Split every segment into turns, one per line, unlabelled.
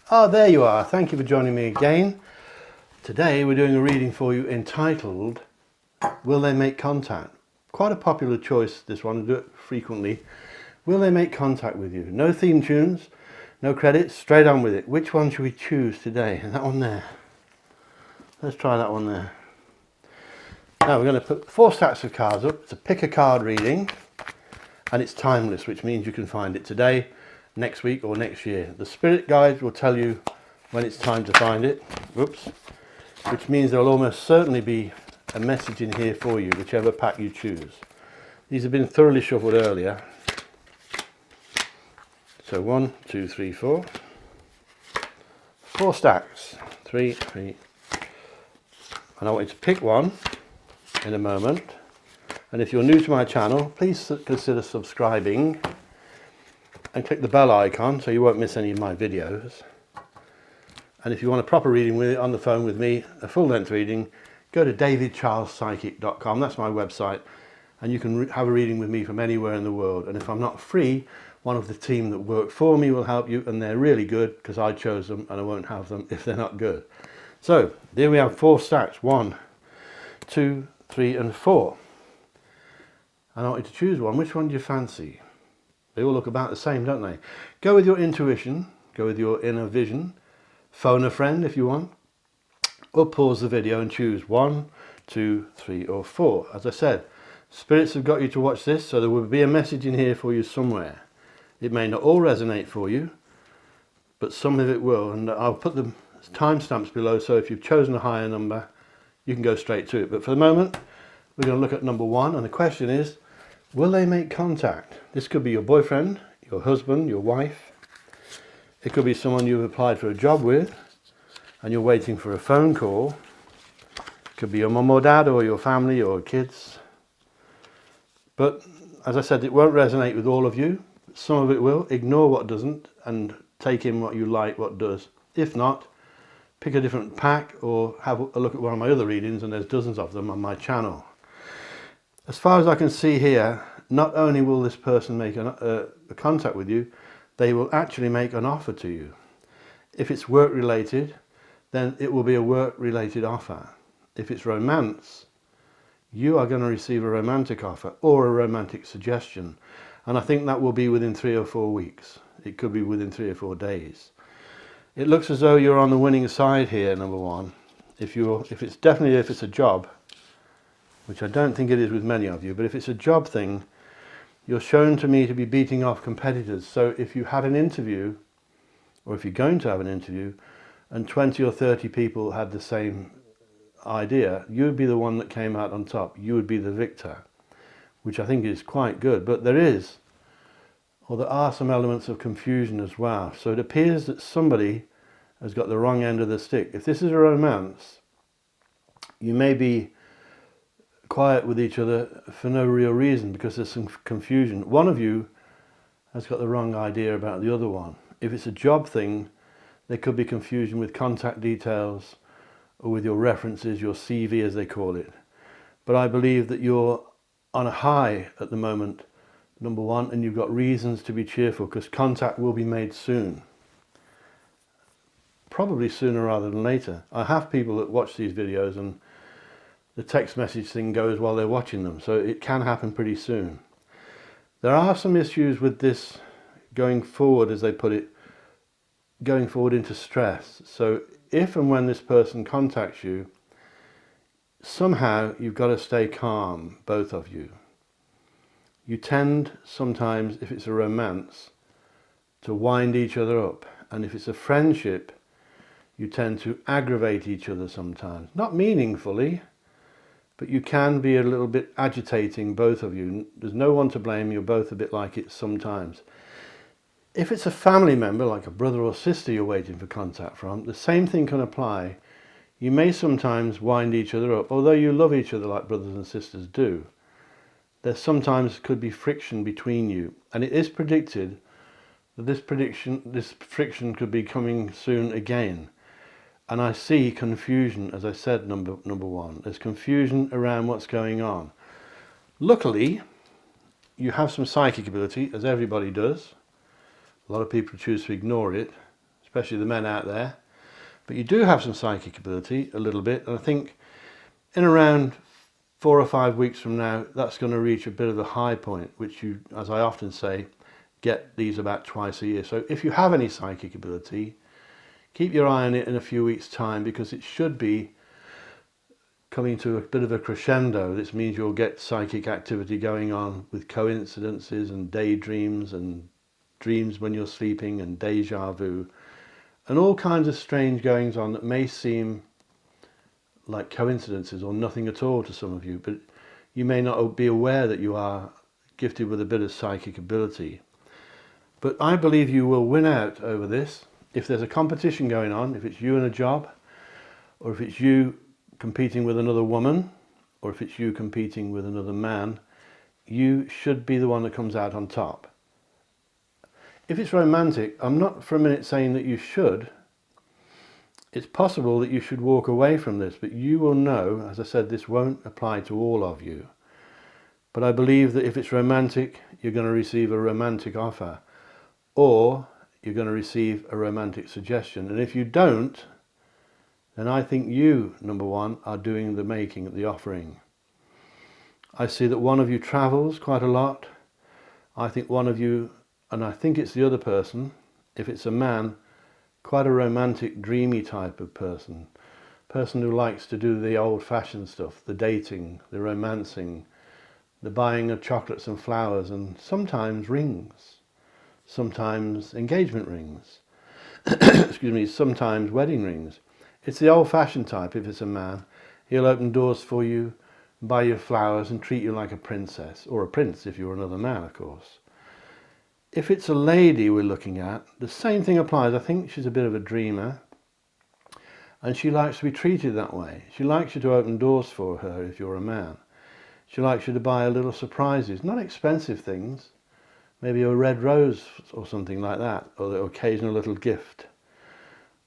Ah, there you are. Thank you for joining me again. Today we're doing a reading for you entitled, Will They Make Contact? Quite a popular choice, this one. I do it frequently. Will they make contact with you? No theme tunes, no credits, straight on with it. Which one should we choose today? That one there. Let's try that one there. Now we're going to put 4 stacks of cards up. It's a pick a card reading and it's timeless, which means you can find it today, next week or next year. The spirit guides will tell you when it's time to find it. Whoops. Which means there'll almost certainly be a message in here for you, whichever pack you choose. These have been thoroughly shuffled earlier. So 1, 2, 3, 4. 4 stacks. 3, 3. And I want you to pick one in a moment. And if you're new to my channel, please consider subscribing and click the bell icon so you won't miss any of my videos. And if you want a proper reading with it on the phone with me, a full-length reading, go to davidcharlespsychic.com. That's my website, and you can have a reading with me from anywhere in the world. And if I'm not free, one of the team that work for me will help you, and they're really good because I chose them, and I won't have them if they're not good. So there we have 4 stacks. 1, 2, 3, and 4. And I want you to choose one. Which one do you fancy? They all look about the same, don't they? Go with your intuition. Go with your inner vision. Phone a friend if you want. Or pause the video and choose 1, 2, 3, or 4. As I said, spirits have got you to watch this, so there will be a message in here for you somewhere. It may not all resonate for you, but some of it will. And I'll put the timestamps below, so if you've chosen a higher number, you can go straight to it. But for the moment, we're going to look at number 1, and the question is, will they make contact? This could be your boyfriend, your husband, your wife. It could be someone you've applied for a job with and you're waiting for a phone call. It could be your mum or dad or your family or kids. But as I said, it won't resonate with all of you. Some of it will. Ignore what doesn't and take in what you like, what does. If not, pick a different pack or have a look at one of my other readings, and there's dozens of them on my channel. As far as I can see here, not only will this person make a contact with you, they will actually make an offer to you. If it's work related, then it will be a work related offer. If it's romance, you are going to receive a romantic offer or a romantic suggestion. And I think that will be within 3 or 4 weeks. It could be within 3 or 4 days. It looks as though you're on the winning side here, number 1. If it's a job, which I don't think it is with many of you, but if it's a job thing, you're shown to me to be beating off competitors. So if you had an interview, or if you're going to have an interview, and 20 or 30 people had the same idea, you would be the one that came out on top. You would be the victor, which I think is quite good. But there are some elements of confusion as well. So it appears that somebody has got the wrong end of the stick. If this is a romance, you may be quiet with each other for no real reason because there's some confusion. One of you has got the wrong idea about the other one. If it's a job thing, there could be confusion with contact details or with your references, your CV as they call it. But I believe that you're on a high at the moment, number 1, and you've got reasons to be cheerful because contact will be made soon. Probably sooner rather than later. I have people that watch these videos and the text message thing goes while they're watching them, so it can happen pretty soon. There are some issues with this going forward, as they put it, going forward into stress. So if and when this person contacts you, somehow you've got to stay calm, both of you. You tend sometimes, if it's a romance, to wind each other up, and if it's a friendship, you tend to aggravate each other sometimes. Not meaningfully, but you can be a little bit agitating, both of you. There's no one to blame. You're both a bit like it sometimes. If it's a family member, like a brother or sister you're waiting for contact from, the same thing can apply. You may sometimes wind each other up, although you love each other like brothers and sisters do. There sometimes could be friction between you, and it is predicted that this friction could be coming soon again. And I see confusion, as I said, number 1. There's confusion around what's going on. Luckily, you have some psychic ability, as everybody does. A lot of people choose to ignore it, especially the men out there. But you do have some psychic ability, a little bit, and I think in around 4 or 5 weeks from now, that's going to reach a bit of a high point, which you, as I often say, get these about twice a year. So if you have any psychic ability, keep your eye on it in a few weeks' time, because it should be coming to a bit of a crescendo. This means you'll get psychic activity going on with coincidences and daydreams and dreams when you're sleeping and deja vu and all kinds of strange goings on that may seem like coincidences or nothing at all to some of you, but you may not be aware that you are gifted with a bit of psychic ability. But I believe you will win out over this. If there's a competition going on, if it's you in a job, or if it's you competing with another woman, or if it's you competing with another man, you should be the one that comes out on top. If it's romantic, I'm not for a minute saying that you should. It's possible that you should walk away from this, but you will know, as I said, this won't apply to all of you. But I believe that if it's romantic, you're going to receive a romantic offer, or you're going to receive a romantic suggestion. And if you don't, then I think you, number one, are doing the making, the offering. I see that one of you travels quite a lot. I think one of you, and I think it's the other person, if it's a man, quite a romantic, dreamy type of person. Person who likes to do the old-fashioned stuff, the dating, the romancing, the buying of chocolates and flowers, and sometimes rings, sometimes engagement rings, excuse me, sometimes wedding rings. It's the old-fashioned type. If it's a man, he'll open doors for you, buy you flowers and treat you like a princess, or a prince if you're another man, of course. If it's a lady we're looking at, the same thing applies. I think she's a bit of a dreamer, and she likes to be treated that way. She likes you to open doors for her if you're a man. She likes you to buy her little surprises, not expensive things, maybe a red rose or something like that, or the occasional little gift.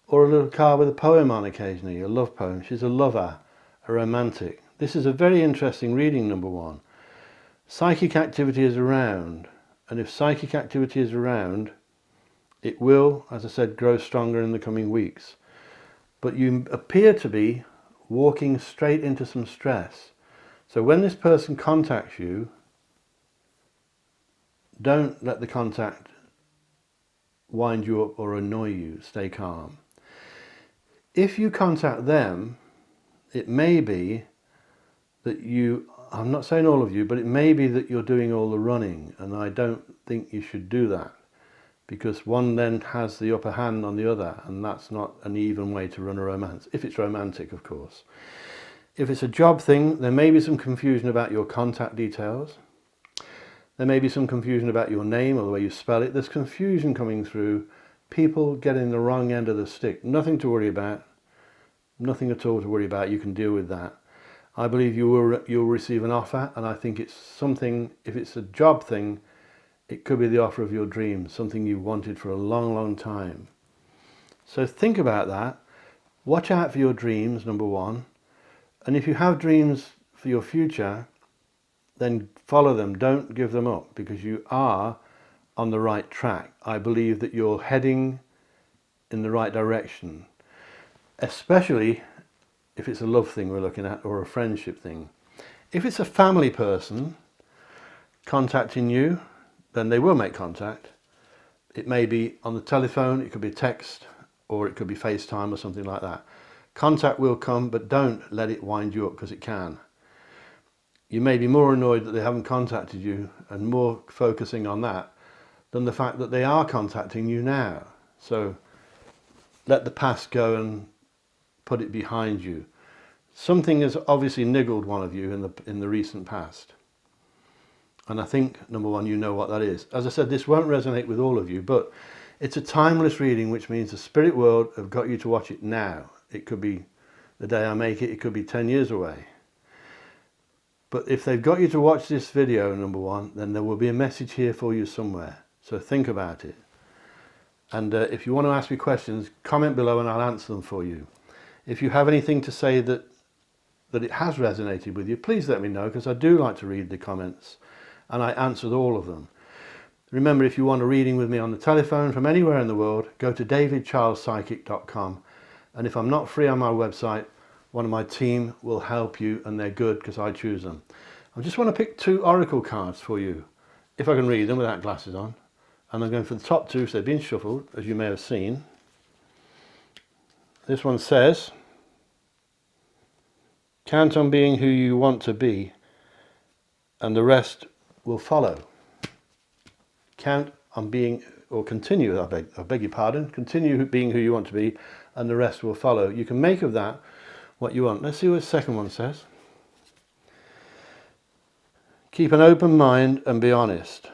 Or a little card with a poem on occasionally, a love poem. She's a lover, a romantic. This is a very interesting reading, number one. Psychic activity is around, and if psychic activity is around, it will, as I said, grow stronger in the coming weeks. But you appear to be walking straight into some stress. So when this person contacts you, don't let the contact wind you up or annoy you. Stay calm. If you contact them, it may be that you, I'm not saying all of you, but it may be that you're doing all the running, and I don't think you should do that, because one then has the upper hand on the other, and that's not an even way to run a romance, if it's romantic, of course. If it's a job thing, there may be some confusion about your contact details. There may be some confusion about your name or the way you spell it. There's confusion coming through. People getting the wrong end of the stick. Nothing to worry about. Nothing at all to worry about. You can deal with that. I believe you'll receive an offer, and I think it's something, if it's a job thing, it could be the offer of your dreams, something you wanted for a long, long time. So think about that. Watch out for your dreams, number one. And if you have dreams for your future, then follow them. Don't give them up, because you are on the right track. I believe that you're heading in the right direction, especially if it's a love thing we're looking at, or a friendship thing. If it's a family person contacting you, then they will make contact. It may be on the telephone, it could be text, or it could be FaceTime or something like that. Contact will come, but don't let it wind you up, because it can. You may be more annoyed that they haven't contacted you and more focusing on that than the fact that they are contacting you now. So let the past go and put it behind you. Something has obviously niggled one of you in the recent past. And I think, number one, you know what that is. As I said, this won't resonate with all of you, but it's a timeless reading, which means the spirit world have got you to watch it now. It could be the day I make it, it could be 10 years away. But if they've got you to watch this video, number one, then there will be a message here for you somewhere. So think about it. And if you want to ask me questions, comment below and I'll answer them for you. If you have anything to say that it has resonated with you, please let me know, because I do like to read the comments and I answered all of them. Remember, if you want a reading with me on the telephone from anywhere in the world, go to davidcharlespsychic.com, and if I'm not free on my website, one of my team will help you, and they're good because I choose them. I just want to pick 2 oracle cards for you, if I can read them without glasses on. And I'm going for the top 2, so they've been shuffled, as you may have seen. This one says, count on being who you want to be, and the rest will follow. Count on being, or continue, I beg your pardon, continue being who you want to be, and the rest will follow. You can make of that what you want. Let's see what the second one says. Keep an open mind and be honest,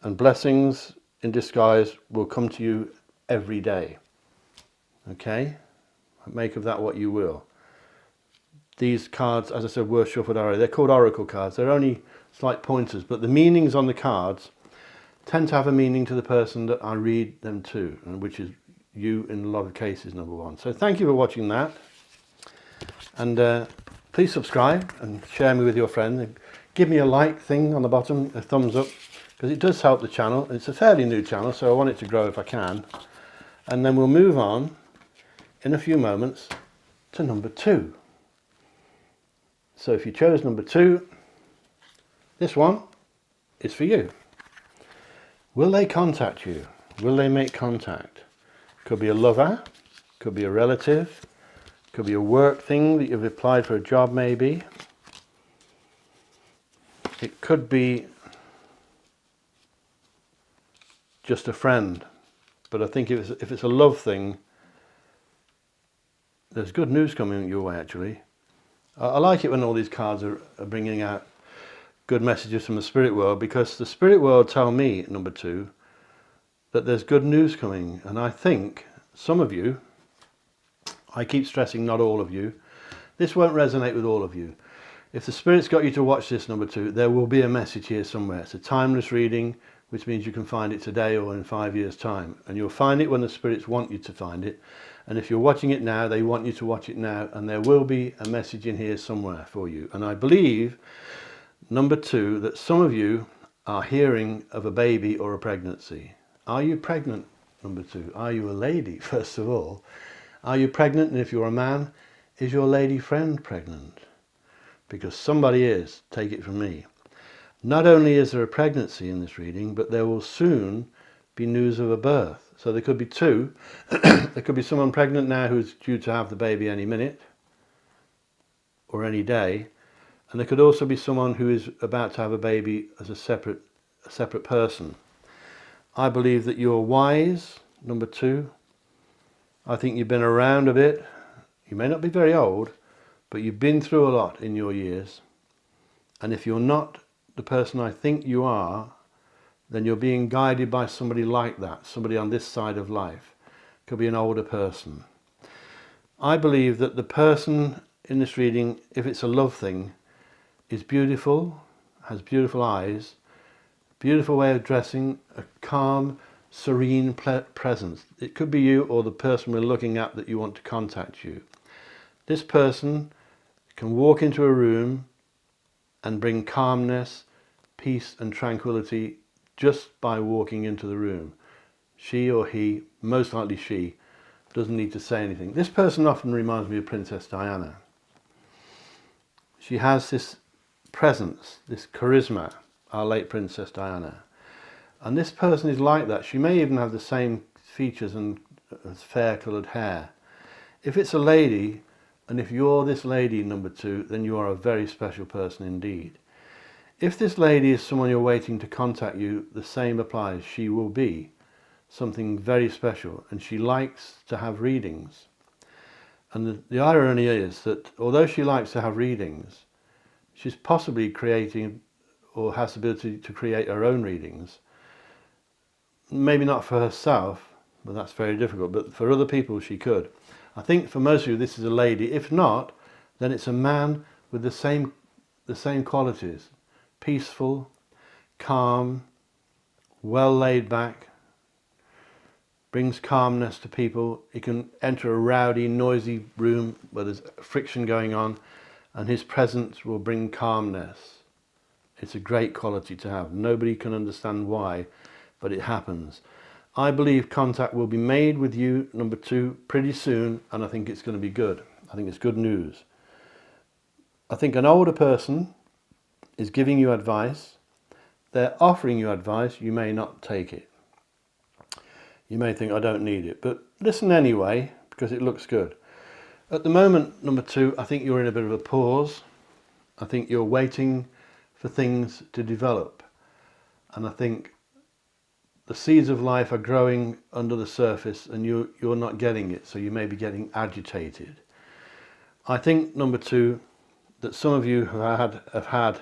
and blessings in disguise will come to you every day. Okay? Make of that what you will. These cards, as I said, were shuffled already. They're called oracle cards. They're only slight pointers, but the meanings on the cards tend to have a meaning to the person that I read them to, and which is you in a lot of cases, number 1. So thank you for watching that, and please subscribe and share me with your friends. And give me a like thing on the bottom, a thumbs up, because it does help the channel. It's a fairly new channel, so I want it to grow if I can. And then we'll move on in a few moments to number 2. So if you chose number 2, this one is for you. Will they contact you? Will they make contact? Could be a lover, could be a relative, could be a work thing that you've applied for a job maybe. It could be just a friend. But I think if it's a love thing, there's good news coming your way actually. I like it when all these cards are bringing out good messages from the spirit world, because the spirit world tell me, number 2, that there's good news coming. And I think some of you, I keep stressing not all of you, this won't resonate with all of you. If the spirit's got you to watch this, number 2, there will be a message here somewhere. It's a timeless reading, which means you can find it today or in 5 years' time. And you'll find it when the spirits want you to find it. And if you're watching it now, they want you to watch it now, and there will be a message in here somewhere for you. And I believe, number 2, that some of you are hearing of a baby or a pregnancy. Are you pregnant, number 2? Are you a lady, first of all? Are you pregnant? And if you're a man, is your lady friend pregnant? Because somebody is, take it from me. Not only is there a pregnancy in this reading, but there will soon be news of a birth. So there could be 2. There could be someone pregnant now who's due to have the baby any minute or any day. And there could also be someone who is about to have a baby as a separate person. I believe that you're wise, number 2. I think you've been around a bit. You may not be very old, but you've been through a lot in your years. And if you're not the person I think you are, then you're being guided by somebody like that, somebody on this side of life. Could be an older person. I believe that the person in this reading, if it's a love thing, is beautiful, has beautiful eyes, beautiful way of dressing, a calm, serene presence. It could be you or the person we're looking at that you want to contact you. This person can walk into a room and bring calmness, peace and tranquility just by walking into the room. She or he, most likely she, doesn't need to say anything. This person often reminds me of Princess Diana. She has this presence, this charisma, our late Princess Diana. And this person is like that. She may even have the same features and fair coloured hair. If it's a lady, and if you're this lady, number 2, then you are a very special person indeed. If this lady is someone you're waiting to contact you, the same applies. She will be something very special, and she likes to have readings. And the irony is that although she likes to have readings, she's possibly creating or has the ability to create her own readings. Maybe not for herself, but that's very difficult, but for other people she could. I think for most of you this is a lady. If not, then it's a man with the same qualities. Peaceful, calm, well laid back, brings calmness to people. He can enter a rowdy, noisy room where there's friction going on, and his presence will bring calmness It's a great quality to have. Nobody can understand why, but it happens. I believe contact will be made with you, number 2, pretty soon, and I think it's going to be good. I think it's good news. I think an older person is giving you advice. They're offering you advice. You may not take it. You may think, I don't need it, but listen anyway, because it looks good. At the moment, number 2, I think you're in a bit of a pause. I think you're waiting for things to develop. And I think the seeds of life are growing under the surface and you're not getting it, so you may be getting agitated. I think, number 2, that some of you have had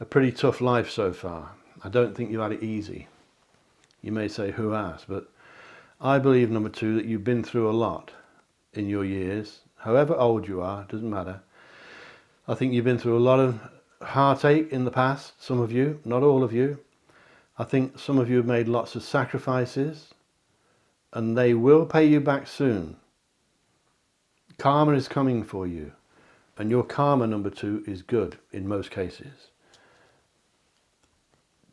a pretty tough life so far. I don't think you had it easy. You may say, who has? But I believe, number 2, that you've been through a lot in your years. However old you are, it doesn't matter. I think you've been through a lot of heartache in the past, some of you, not all of you. I think some of you have made lots of sacrifices, and they will pay you back soon. Karma is coming for you, and your karma, number 2, is good in most cases.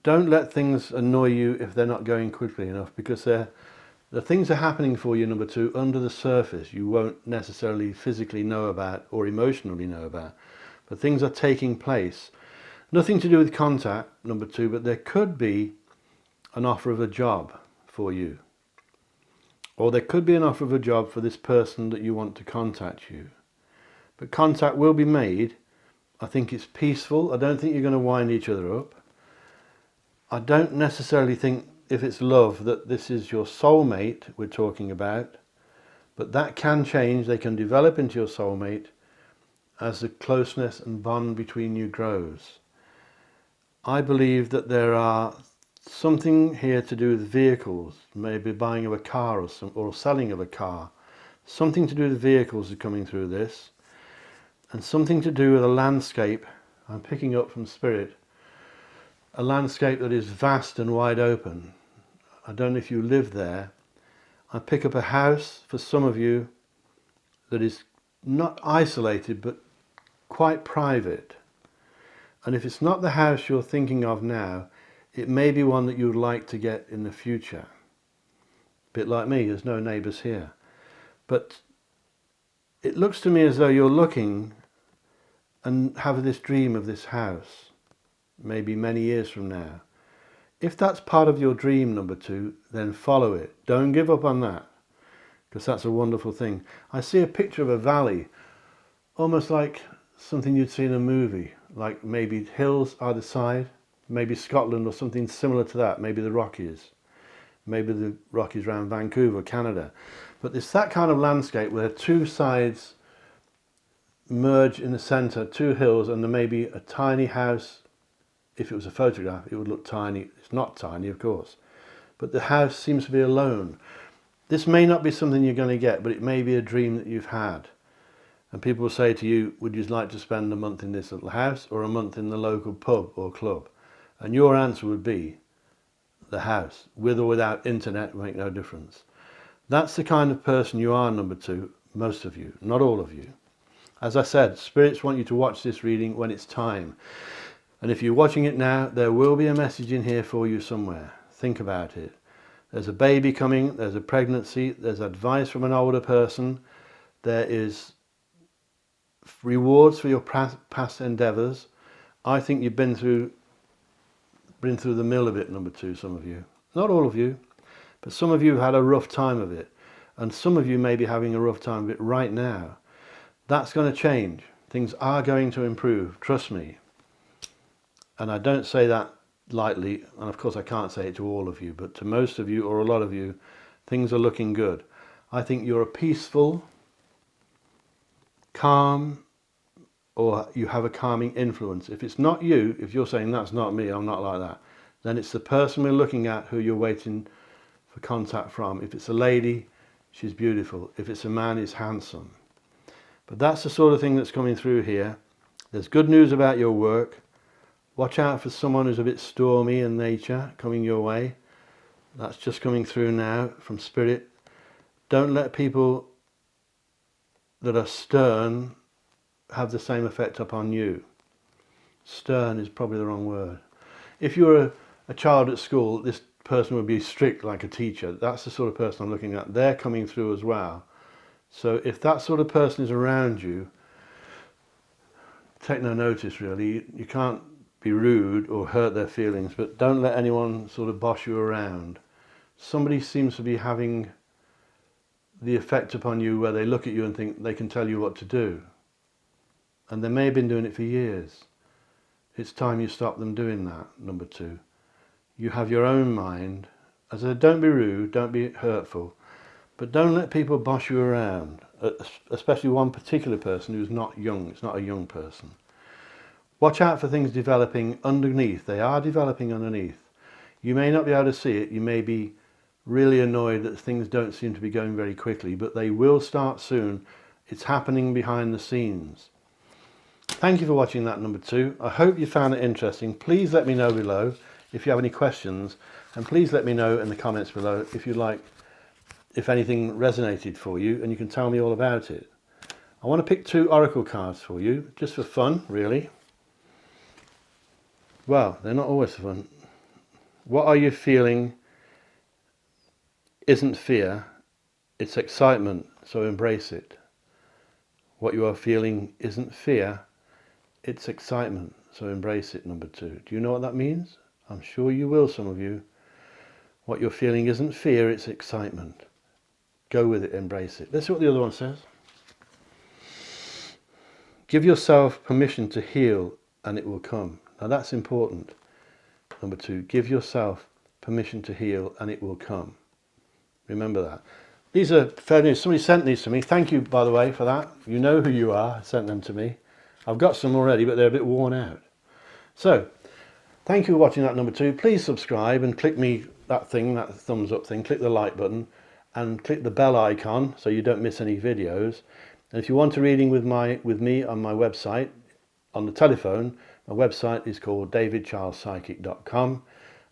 Don't let things annoy you if they're not going quickly enough, because the things are happening for you, number 2, under the surface. You won't necessarily physically know about or emotionally know about, but things are taking place. Nothing to do with contact, number 2, but there could be an offer of a job for you. Or there could be an offer of a job for this person that you want to contact you. But contact will be made. I think it's peaceful. I don't think you're going to wind each other up. I don't necessarily think, if it's love, that this is your soulmate we're talking about. But that can change. They can develop into your soulmate as the closeness and bond between you grows. I believe that there are something here to do with vehicles, maybe buying of a car or selling of a car. Something to do with vehicles is coming through this, and something to do with a landscape. I'm picking up from Spirit, a landscape that is vast and wide open. I don't know if you live there. I pick up a house for some of you that is not isolated but quite private. And if it's not the house you're thinking of now, it may be one that you would like to get in the future. A bit like me, there's no neighbours here. But it looks to me as though you're looking and have this dream of this house, maybe many years from now. If that's part of your dream, number 2, then follow it. Don't give up on that, because that's a wonderful thing. I see a picture of a valley, almost like something you'd see in a movie, like maybe hills either side, maybe Scotland or something similar to that, maybe the Rockies around Vancouver, Canada. But it's that kind of landscape where 2 sides merge in the centre, 2 hills, and there may be a tiny house. If it was a photograph, it would look tiny. It's not tiny, of course, but the house seems to be alone. This may not be something you're going to get, but it may be a dream that you've had. And people will say to you, would you like to spend a month in this little house or a month in the local pub or club? And your answer would be the house. With or without internet will make no difference. That's the kind of person you are, number 2, most of you, not all of you. As I said, spirits want you to watch this reading when it's time. And if you're watching it now, there will be a message in here for you somewhere. Think about it. There's a baby coming, there's a pregnancy, there's advice from an older person, there is rewards for your past endeavours. I think you've been through the mill a bit, number 2, some of you. Not all of you, but some of you have had a rough time of it. And some of you may be having a rough time of it right now. That's going to change. Things are going to improve, trust me. And I don't say that lightly, and of course I can't say it to all of you, but to most of you or a lot of you, things are looking good. I think you're a peaceful, calm, or you have a calming influence. If it's not you, if you're saying that's not me, I'm not like that, then it's the person we're looking at who you're waiting for contact from. If it's a lady, she's beautiful. If it's a man, he's handsome. But that's the sort of thing that's coming through here. There's good news about your work. Watch out for someone who's a bit stormy in nature coming your way. That's just coming through now from Spirit. Don't let people that are stern have the same effect upon you. Stern is probably the wrong word. If you're a child at school, this person would be strict like a teacher. That's the sort of person I'm looking at. They're coming through as well. So if that sort of person is around you, take no notice really. You can't be rude or hurt their feelings, but don't let anyone sort of boss you around. Somebody seems to be having the effect upon you where they look at you and think they can tell you what to do. And they may have been doing it for years. It's time you stop them doing that, number 2. You have your own mind. As I said, don't be rude, don't be hurtful, but don't let people boss you around, especially one particular person who's not young. It's not a young person. Watch out for things developing underneath. They are developing underneath. You may not be able to see it. You may be really annoyed that things don't seem to be going very quickly, but they will start soon. It's happening behind the scenes. Thank you for watching that, number 2. I hope you found it interesting. Please let me know below if you have any questions, and please let me know in the comments below if you like, if anything resonated for you, and you can tell me all about it. I want to pick 2 oracle cards for you, just for fun, really. Well, they're not always fun. What are you feeling isn't fear, it's excitement, so embrace it. What you are feeling isn't fear, it's excitement, so embrace it, number 2. Do you know what that means? I'm sure you will, some of you. What you're feeling isn't fear, it's excitement. Go with it, embrace it. Let's see what the other one says. Give yourself permission to heal and it will come. Now that's important. Number 2, give yourself permission to heal and it will come. Remember that. These are fairly new. Somebody sent these to me. Thank you, by the way, for that. You know who you are. Sent them to me. I've got some already, but they're a bit worn out. So, thank you for watching that, number 2. Please subscribe and click me that thing, that thumbs up thing. Click the like button and click the bell icon so you don't miss any videos. And if you want a reading with me on my website, on the telephone, my website is called davidcharlespsychic.com.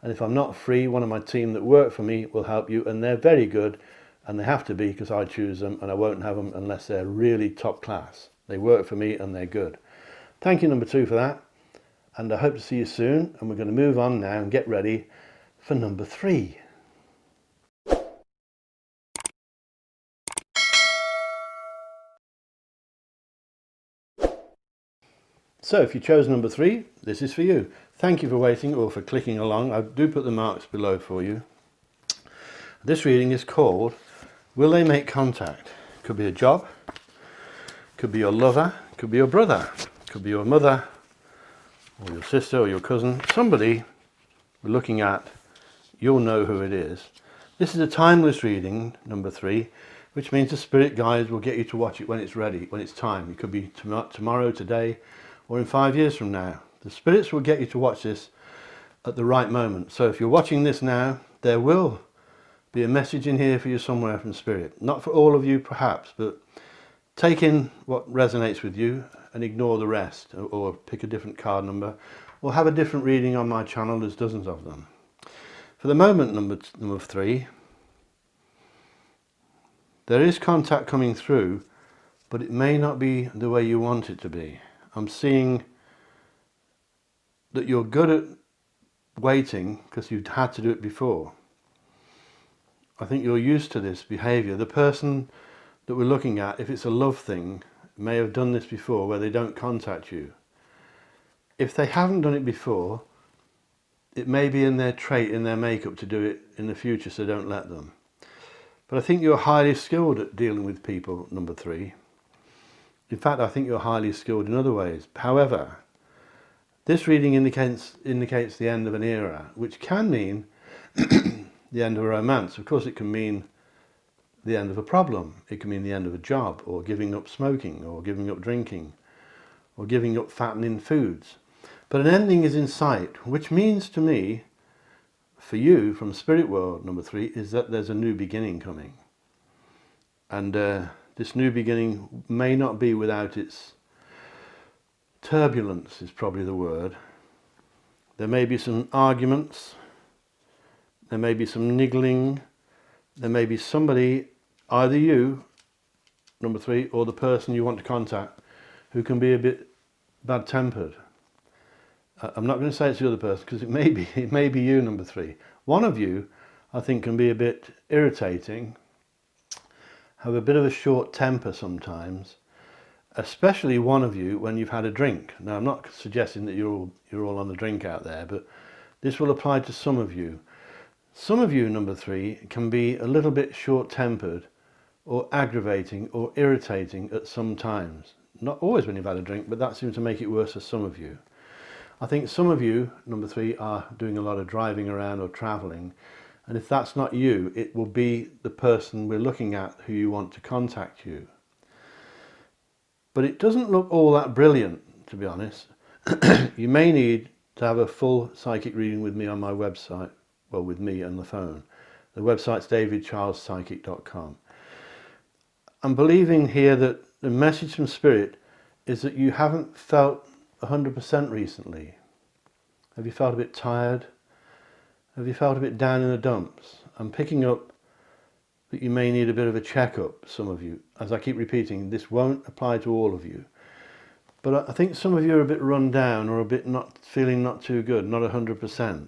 And if I'm not free, one of my team that work for me will help you, and they're very good, and they have to be because I choose them, and I won't have them unless they're really top class. They work for me and they're good. Thank you, number 2, for that, and I hope to see you soon, and we're going to move on now and get ready for number 3. So if you chose number 3, this is for you. Thank you for waiting or for clicking along. I do put the marks below for you. This reading is called Will They Make Contact? Could be a job, could be your lover, could be your brother, could be your mother, or your sister or your cousin. Somebody we're looking at, you'll know who it is. This is a timeless reading, number 3, which means the spirit guides will get you to watch it when it's ready, when it's time. It could be tomorrow, today, or in 5 years from now. The spirits will get you to watch this at the right moment. So if you're watching this now, there will be a message in here for you somewhere from spirit. Not for all of you perhaps, but take in what resonates with you and ignore the rest, or pick a different card number, or have a different reading on my channel. There's dozens of them. For the moment, number 3, there is contact coming through, but it may not be the way you want it to be. I'm seeing that you're good at waiting because you've had to do it before. I think you're used to this behaviour. The person that we're looking at, if it's a love thing, may have done this before where they don't contact you. If they haven't done it before, it may be in their trait, in their makeup to do it in the future, so don't let them. But I think you're highly skilled at dealing with people, number 3. In fact, I think you're highly skilled in other ways. However, this reading indicates the end of an era, which can mean the end of a romance. Of course, it can mean the end of a problem. It can mean the end of a job, or giving up smoking, or giving up drinking, or giving up fattening foods. But an ending is in sight, which means to me, for you, from spirit world, number 3, is that there's a new beginning coming. And this new beginning may not be without its turbulence, is probably the word. There may be some arguments, there may be some niggling, there may be somebody, either you, number 3, or the person you want to contact, who can be a bit bad-tempered. I'm not going to say it's the other person because it may be you, number 3. One of you, I think, can be a bit irritating, have a bit of a short temper sometimes, especially one of you when you've had a drink. Now, I'm not suggesting that you're all on the drink out there, but this will apply to some of you. Some of you, number 3, can be a little bit short-tempered or aggravating or irritating at some times. Not always when you've had a drink, but that seems to make it worse for some of you. I think some of you, number 3, are doing a lot of driving around or travelling, and if that's not you, it will be the person we're looking at who you want to contact you. But it doesn't look all that brilliant, to be honest. You may need to have a full psychic reading with me on my website, well, with me and the phone. The website's davidcharlespsychic.com. I'm believing here that the message from Spirit is that you haven't felt 100% recently. Have you felt a bit tired? Have you felt a bit down in the dumps? I'm picking up that you may need a bit of a checkup, some of you. As I keep repeating, this won't apply to all of you. But I think some of you are a bit run down or a bit feeling not too good, not 100%.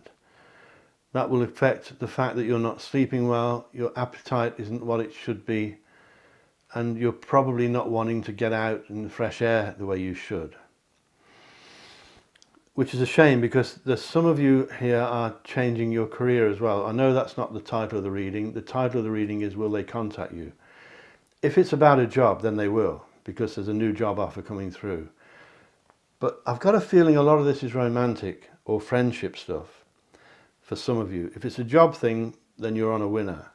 That will affect the fact that you're not sleeping well, your appetite isn't what it should be, and you're probably not wanting to get out in the fresh air the way you should. Which is a shame because there's some of you here are changing your career as well. I know that's not the title of the reading. The title of the reading is Will They Contact You? If it's about a job, then they will, because there's a new job offer coming through. But I've got a feeling a lot of this is romantic or friendship stuff for some of you. If it's a job thing, then you're on a winner,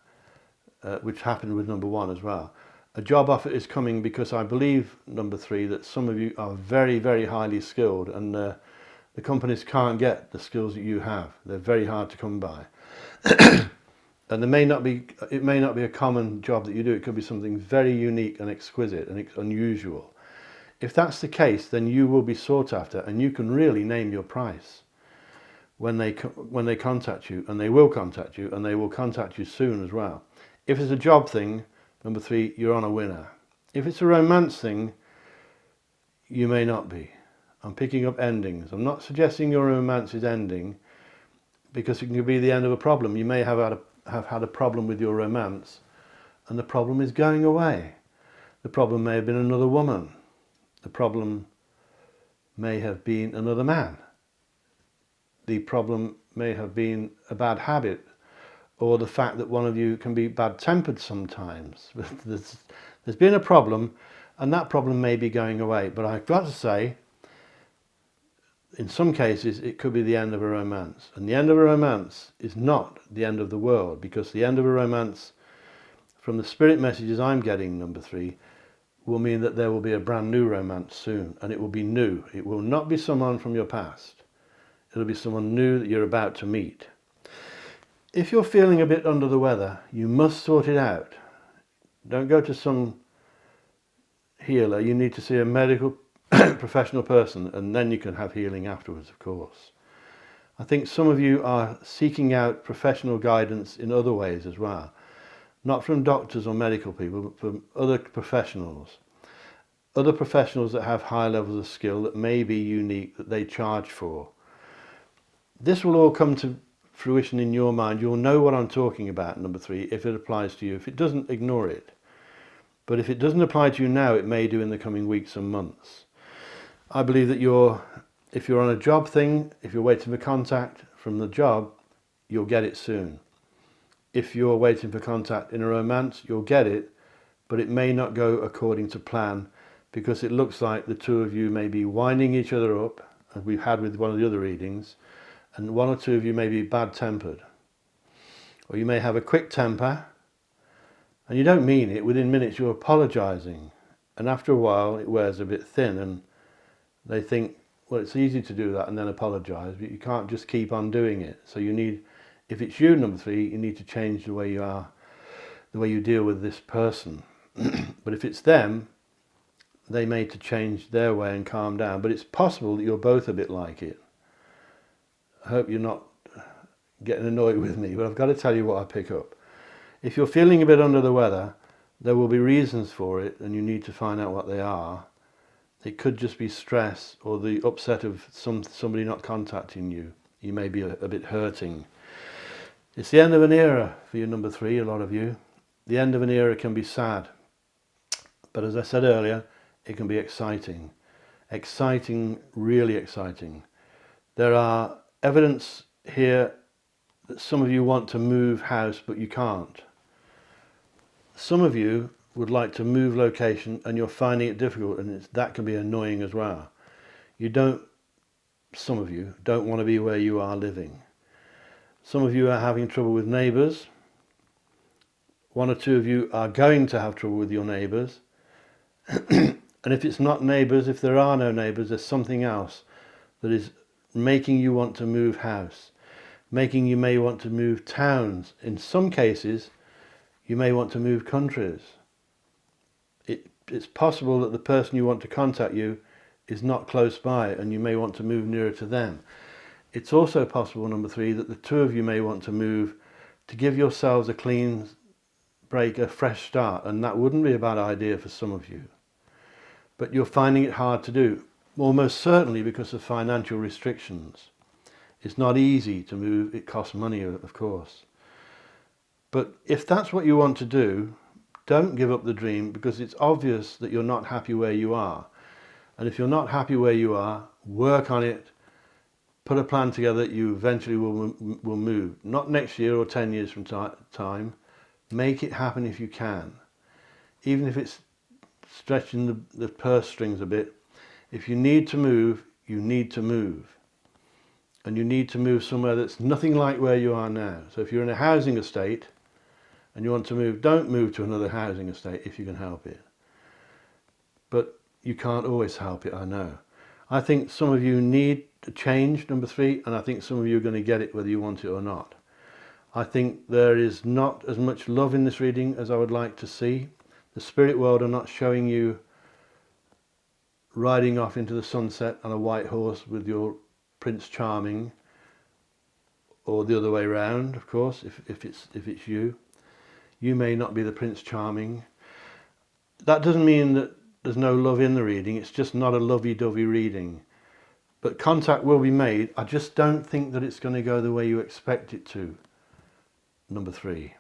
which happened with number 1 as well. A job offer is coming because I believe, number 3, that some of you are very, very highly skilled, and the companies can't get the skills that you have. They're very hard to come by. And it may not be a common job that you do. It could be something very unique and exquisite and unusual. If that's the case, then you will be sought after, and you can really name your price when they contact you, and they will contact you, and they will contact you soon as well. If it's a job thing, number 3, you're on a winner. If it's a romance thing, you may not be. I'm picking up endings. I'm not suggesting your romance is ending, because it can be the end of a problem. You may have had a problem with your romance, and the problem is going away. The problem may have been another woman. The problem may have been another man. The problem may have been a bad habit, or the fact that one of you can be bad-tempered sometimes. There's been a problem, and that problem may be going away. But I've got to say, in some cases, it could be the end of a romance. And the end of a romance is not the end of the world, because the end of a romance, from the spirit messages I'm getting, number 3, will mean that there will be a brand new romance soon, and it will be new. It will not be someone from your past. It'll be someone new that you're about to meet. If you're feeling a bit under the weather, you must sort it out. Don't go to some healer. You need to see a medical professional person, and then you can have healing afterwards, of course. I think some of you are seeking out professional guidance in other ways as well. Not from doctors or medical people, but from other professionals. Other professionals that have high levels of skill that may be unique, that they charge for. This will all come to fruition in your mind. You'll know what I'm talking about, number 3, if it applies to you. If it doesn't, ignore it. But if it doesn't apply to you now, it may do in the coming weeks and months. I believe that if you're on a job thing, if you're waiting for contact from the job, you'll get it soon. If you're waiting for contact in a romance, you'll get it, but it may not go according to plan, because it looks like the two of you may be winding each other up, as we've had with one of the other readings, and one or two of you may be bad-tempered. Or you may have a quick temper, and you don't mean it. Within minutes you're apologising, and after a while it wears a bit thin, and they think, well, it's easy to do that and then apologise, but you can't just keep on doing it. So you need, if it's you, number 3, you need to change the way you are, the way you deal with this person. But if it's them, they may to change their way and calm down. But it's possible that you're both a bit like it. I hope you're not getting annoyed with me, but I've got to tell you what I pick up. If you're feeling a bit under the weather, there will be reasons for it, and you need to find out what they are. It could just be stress or the upset of somebody not contacting you. You may be a bit hurting. It's the end of an era for you, number 3, a lot of you. The end of an era can be sad. But as I said earlier, it can be exciting. Exciting, really exciting. There are evidence here that some of you want to move house, but you can't. Some of you would like to move location and you're finding it difficult, and that can be annoying as well. Some of you don't want to be where you are living. Some of you are having trouble with neighbours. 1 or 2 of you are going to have trouble with your neighbours. And if it's not neighbours, if there are no neighbours, there's something else that is making you want to move house, making you may want to move towns. In some cases, you may want to move countries. It's possible that the person you want to contact you is not close by and you may want to move nearer to them. It's also possible, number 3, that the 2 of you may want to move to give yourselves a clean break, a fresh start, and that wouldn't be a bad idea for some of you. But you're finding it hard to do, almost certainly because of financial restrictions. It's not easy to move, it costs money, of course. But if that's what you want to do, don't give up the dream, because it's obvious that you're not happy where you are. And if you're not happy where you are, work on it, put a plan together that you eventually will move. Not next year or 10 years from time. Make it happen if you can. Even if it's stretching the purse strings a bit. If you need to move, you need to move. And you need to move somewhere that's nothing like where you are now. So if you're in a housing estate and you want to move, don't move to another housing estate if you can help it. But you can't always help it, I know. I think some of you need to change, number 3, and I think some of you are going to get it whether you want it or not. I think there is not as much love in this reading as I would like to see. The spirit world are not showing you riding off into the sunset on a white horse with your Prince Charming, or the other way round, of course, if it's you. You may not be the Prince Charming. That doesn't mean that there's no love in the reading, it's just not a lovey-dovey reading. But contact will be made. I just don't think that it's going to go the way you expect it to, number 3.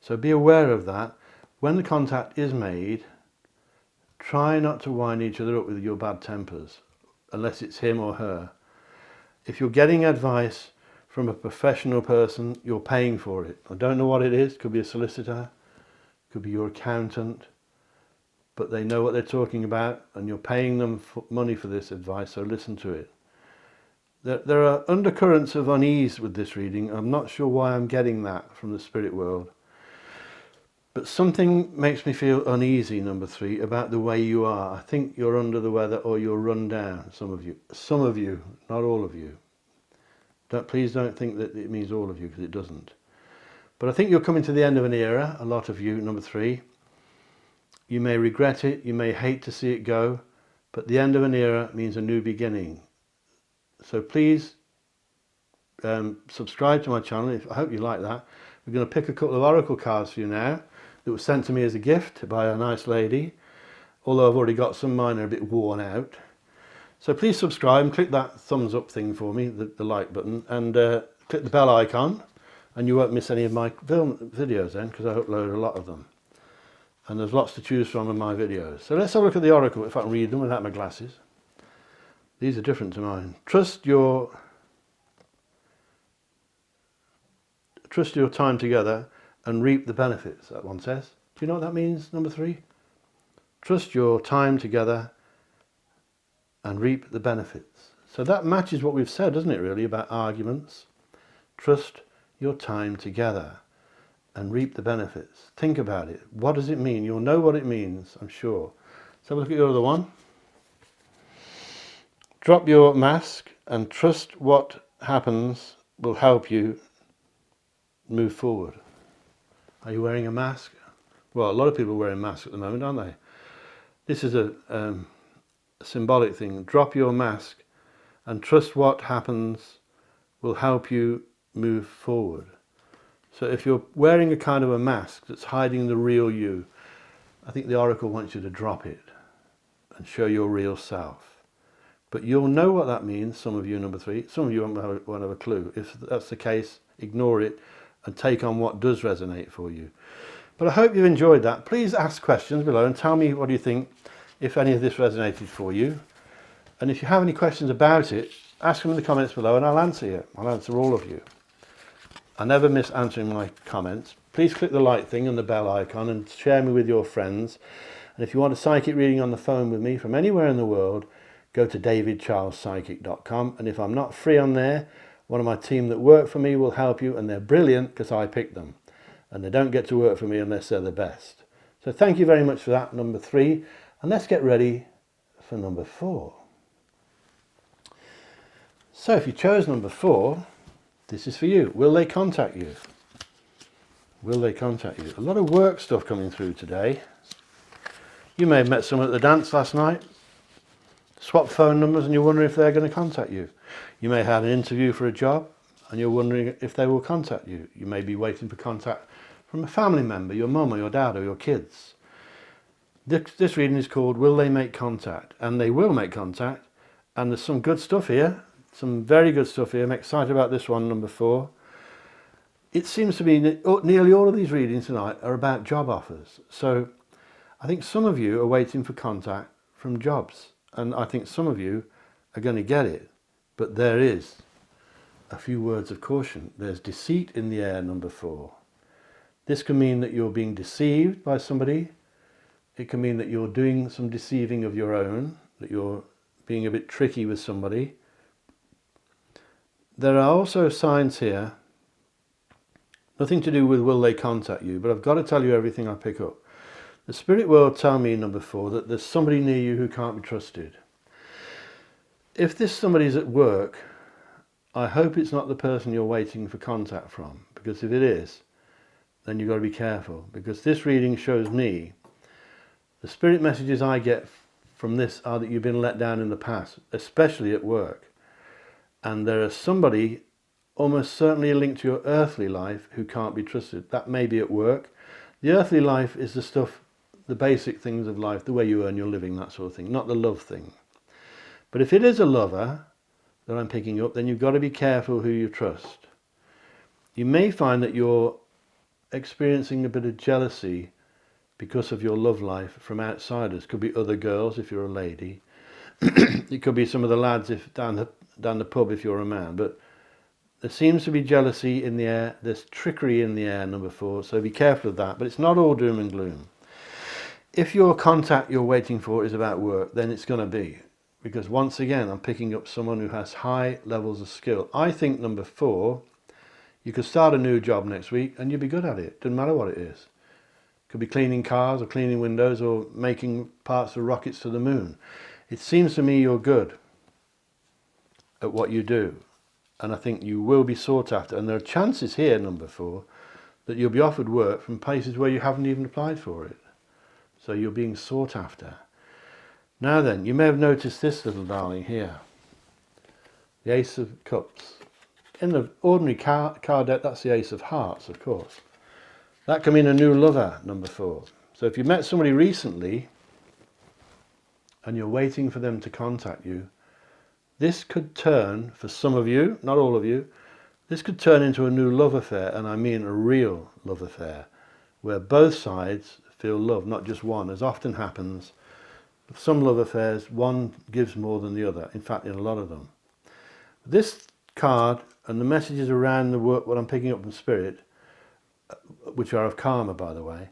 So be aware of that. When the contact is made, try not to wind each other up with your bad tempers, unless it's him or her. If you're getting advice from a professional person, you're paying for it. I don't know what it is. It could be a solicitor, it could be your accountant, but they know what they're talking about and you're paying them money for this advice, so listen to it. There are undercurrents of unease with this reading. I'm not sure why I'm getting that from the spirit world. But something makes me feel uneasy, number 3, about the way you are. I think you're under the weather or you're run down, some of you. Some of you, not all of you. Please don't think that it means all of you, because it doesn't. But I think you're coming to the end of an era, a lot of you, number 3. You may regret it, you may hate to see it go, but the end of an era means a new beginning. So please subscribe to my channel. I hope you like that. We're going to pick a couple of oracle cards for you now that was sent to me as a gift by a nice lady, although I've already got some. Mine are a bit worn out. So please subscribe and click that thumbs up thing for me, the like button, and click the bell icon, and you won't miss any of my videos then, because I upload a lot of them. And there's lots to choose from in my videos. So let's have a look at the oracle, if I can read them without my glasses. These are different to mine. Trust your time together and reap the benefits, that one says. Do you know what that means, number 3? Trust your time together and reap the benefits. So that matches what we've said, doesn't it, really, about arguments. Trust your time together and reap the benefits. Think about it. What does it mean? You'll know what it means, I'm sure. Let's have a look at your other one. Drop your mask and trust what happens will help you move forward. Are you wearing a mask? Well, a lot of people are wearing masks at the moment, aren't they? This is a symbolic thing. Drop your mask and trust what happens will help you move forward. So if you're wearing a kind of a mask that's hiding the real you, I think the oracle wants you to drop it and show your real self. But you'll know what that means, some of you, number 3. Some of you won't have a clue. If that's the case, ignore it and take on what does resonate for you. But I hope you've enjoyed that. Please ask questions below and tell me what you think, if any of this resonated for you. And if you have any questions about it, ask them in the comments below and I'll answer you. I'll answer all of you. I never miss answering my comments. Please click the like thing and the bell icon and share me with your friends. And if you want a psychic reading on the phone with me from anywhere in the world, go to davidcharlespsychic.com. And if I'm not free on there, one of my team that work for me will help you, and they're brilliant because I picked them. And they don't get to work for me unless they're the best. So thank you very much for that, number 3. And let's get ready for number 4. So if you chose number 4, this is for you. Will they contact you? Will they contact you? A lot of work stuff coming through today. You may have met someone at the dance last night. Swap phone numbers and you're wondering if they're going to contact you. You may have had an interview for a job and you're wondering if they will contact you. You may be waiting for contact from a family member, your mum or your dad or your kids. This reading is called Will They Make Contact? And they will make contact. And there's some good stuff here. Some very good stuff here. I'm excited about this one, number 4. It seems to be nearly all of these readings tonight are about job offers. So I think some of you are waiting for contact from jobs. And I think some of you are going to get it. But there is a few words of caution. There's deceit in the air, number 4. This can mean that you're being deceived by somebody. It can mean that you're doing some deceiving of your own, that you're being a bit tricky with somebody. There are also signs here, nothing to do with will they contact you, but I've got to tell you everything I pick up. The spirit world tell me, number 4, that there's somebody near you who can't be trusted. If this somebody's at work, I hope it's not the person you're waiting for contact from, because if it is, then you've got to be careful, because this reading shows me the spirit messages I get from this are that you've been let down in the past, especially at work. And there is somebody almost certainly linked to your earthly life who can't be trusted. That may be at work. The earthly life is the stuff, the basic things of life, the way you earn your living, that sort of thing, not the love thing. But if it is a lover that I'm picking up, then you've got to be careful who you trust. You may find that you're experiencing a bit of jealousy because of your love life from outsiders. Could be other girls if you're a lady. It could be some of the lads if down the pub if you're a man. But there seems to be jealousy in the air. There's trickery in the air, number 4. So be careful of that. But it's not all doom and gloom. If your contact you're waiting for is about work, then it's going to be. Because once again, I'm picking up someone who has high levels of skill. I think, number 4, you could start a new job next week and you'll be good at it. Doesn't matter what it is. Could be cleaning cars or cleaning windows or making parts of rockets to the moon. It seems to me you're good at what you do. And I think you will be sought after. And there are chances here, number 4, that you'll be offered work from places where you haven't even applied for it. So you're being sought after. Now then, you may have noticed this little darling here. The Ace of Cups. In the ordinary card deck, that's the Ace of Hearts, of course. That can mean a new lover, number 4. So if you met somebody recently and you're waiting for them to contact you, this could turn, for some of you, not all of you, this could turn into a new love affair, and I mean a real love affair, where both sides feel love, not just one, as often happens. Some love affairs, one gives more than the other, in fact, in a lot of them. This card and the messages around the work, what I'm picking up from Spirit, which are of karma, by the way,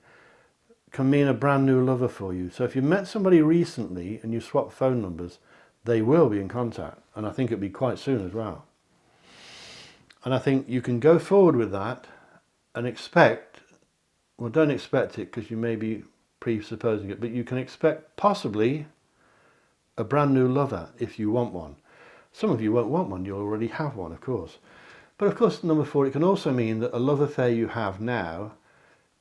can mean a brand new lover for you. So if you met somebody recently and you swap phone numbers, they will be in contact. And I think it'll be quite soon as well. And I think you can go forward with that and expect, well, don't expect it because you may be presupposing it, but you can expect possibly a brand new lover if you want one. Some of you won't want one, you already have one, of course. But of course, number 4, it can also mean that a love affair you have now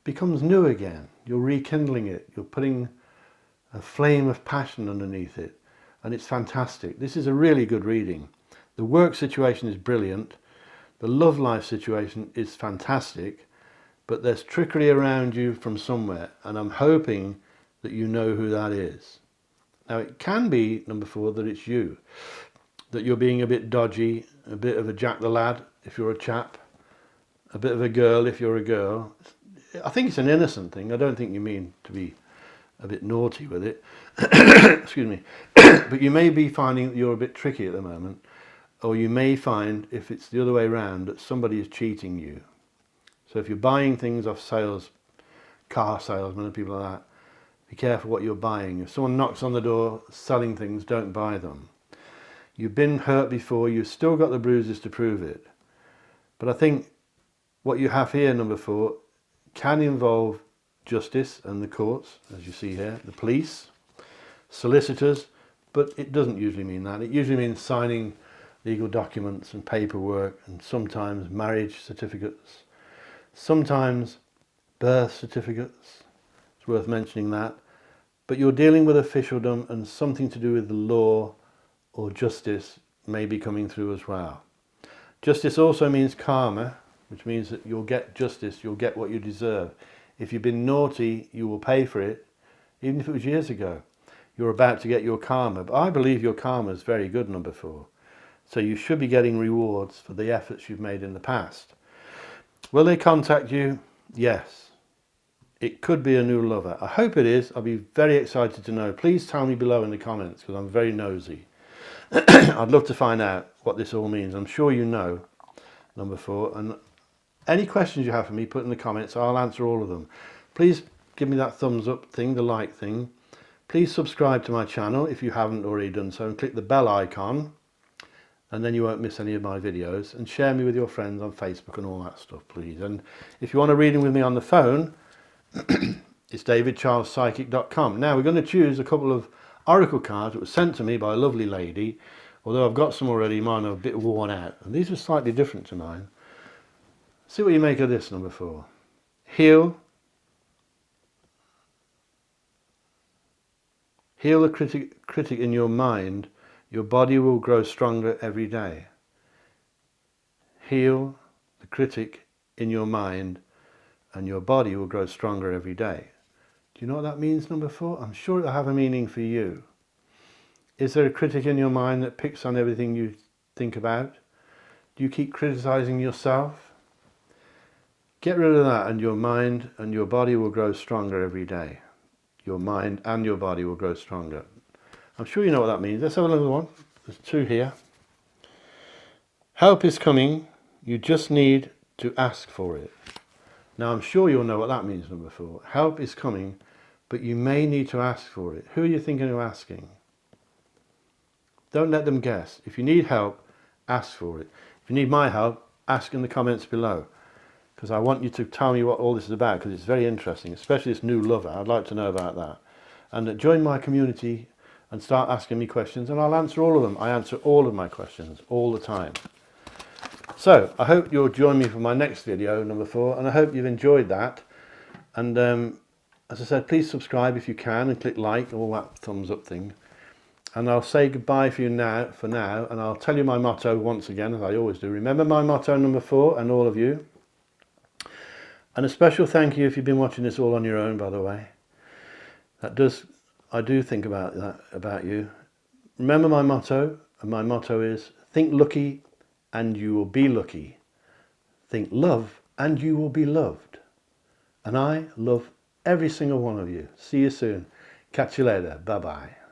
becomes new again. You're rekindling it. You're putting a flame of passion underneath it. And it's fantastic. This is a really good reading. The work situation is brilliant. The love life situation is fantastic. But there's trickery around you from somewhere. And I'm hoping that you know who that is. Now it can be, number 4, that it's you, that you're being a bit dodgy, a bit of a Jack the Lad if you're a chap, a bit of a girl if you're a girl. I think it's an innocent thing. I don't think you mean to be a bit naughty with it. Excuse me. But you may be finding that you're a bit tricky at the moment, or you may find, if it's the other way around, that somebody is cheating you. So if you're buying things off car salesmen and people like that, be careful what you're buying. If someone knocks on the door selling things, don't buy them. You've been hurt before, you've still got the bruises to prove it. But I think what you have here, number 4, can involve justice and the courts, as you see here, the police, solicitors, but it doesn't usually mean that. It usually means signing legal documents and paperwork, and sometimes marriage certificates, sometimes birth certificates. It's worth mentioning that. But you're dealing with officialdom, and something to do with the law or justice may be coming through as well. Justice also means karma, which means that you'll get justice, you'll get what you deserve. If you've been naughty, you will pay for it, even if it was years ago. You're about to get your karma. But I believe your karma is very good, number 4. So you should be getting rewards for the efforts you've made in the past. Will they contact you? Yes. It could be a new lover. I hope it is. I'll be very excited to know. Please tell me below in the comments, because I'm very nosy. I'd love to find out what this all means. I'm sure you know, number 4. And any questions you have for me, put in the comments. I'll answer all of them. Please give me that thumbs up thing, the like thing. Please subscribe to my channel if you haven't already done so, and click the bell icon, and then you won't miss any of my videos. And share me with your friends on Facebook and all that stuff, please. And if you want a reading with me on the phone, it's davidcharlespsychic.com. Now we're going to choose a couple of oracle cards that were sent to me by a lovely lady. Although I've got some already, mine are a bit worn out. And these are slightly different to mine. See what you make of this, number 4. Heal the critic in your mind. Your body will grow stronger every day. Heal the critic in your mind, and your body will grow stronger every day. Do you know what that means, number 4? I'm sure it'll have a meaning for you. Is there a critic in your mind that picks on everything you think about? Do you keep criticizing yourself? Get rid of that, and your mind and your body will grow stronger every day. Your mind and your body will grow stronger. I'm sure you know what that means. Let's have another one. There's 2 here. Help is coming. You just need to ask for it. Now I'm sure you'll know what that means, number 4. Help is coming, but you may need to ask for it. Who are you thinking of asking? Don't let them guess. If you need help, ask for it. If you need my help, ask in the comments below, because I want you to tell me what all this is about, because it's very interesting, especially this new lover. I'd like to know about that. And join my community and start asking me questions, and I'll answer all of them. I answer all of my questions all the time. So I hope you'll join me for my next video, number 4, and I hope you've enjoyed that. And as I said, please subscribe if you can, and click like, all that thumbs up thing. And I'll say goodbye for now, and I'll tell you my motto once again, as I always do. Remember my motto, number 4, and all of you. And a special thank you if you've been watching this all on your own, by the way. I do think about that, about you. Remember my motto, and my motto is, think lucky and you will be lucky. Think love and you will be loved. And I love every single one of you. See you soon. Catch you later. Bye-bye.